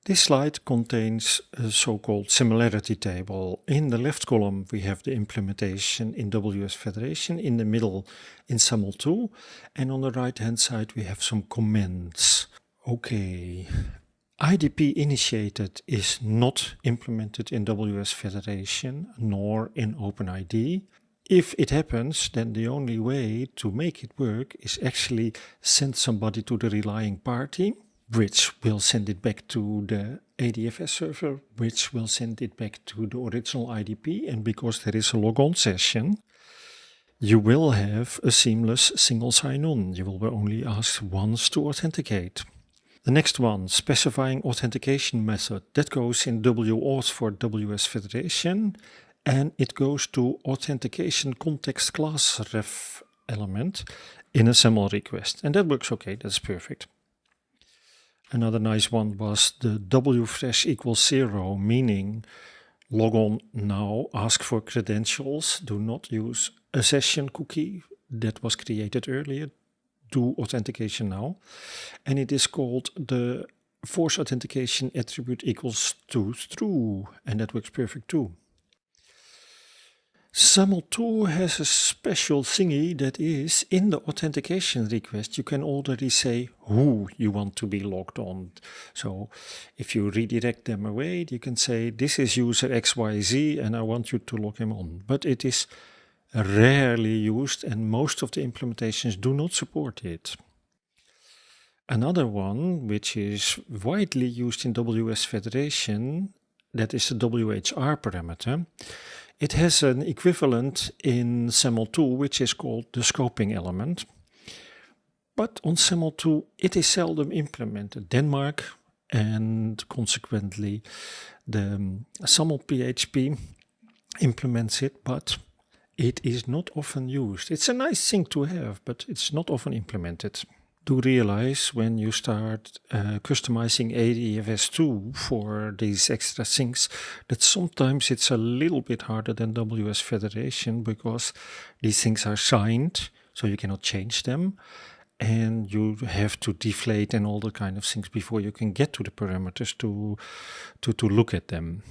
This slide contains a so-called similarity table. In the left column we have the implementation in WS Federation, in the middle in SAML2, and on the right hand side we have some comments. Okay, IDP initiated is not implemented in WS Federation nor in OpenID. If it happens, then the only way to make it work is actually send somebody to the relying party, which will send it back to the ADFS server, which will send it back to the original IDP, and because there is a logon session, you will have a seamless single sign-on. You will be only asked once to authenticate. The next one, specifying authentication method, that goes in WAuth for WS Federation, and it goes to authentication context class ref element in a SAML request, and that works okay, that's perfect. Another nice one was the wfresh equals 0, meaning log on now, ask for credentials, do not use a session cookie that was created earlier, do authentication now. And it is called the force authentication attribute equals to true, and that works perfect too. SAML2 has a special thingy that is, in the authentication request you can already say who you want to be logged on. So if you redirect them away, you can say this is user XYZ and I want you to log him on. But it is rarely used and most of the implementations do not support it. Another one which is widely used in WS Federation, that is the WHR parameter. It has an equivalent in SAML2 which is called the scoping element. But on SAML2 it is seldom implemented. Denmark and consequently the SAML PHP implements it, but it is not often used. It's a nice thing to have, but it's not often implemented. Do realize when you start customizing ADFS2 for these extra things that sometimes it's a little bit harder than WS Federation because these things are signed, so you cannot change them, and you have to deflate and all the kind of things before you can get to the parameters to look at them.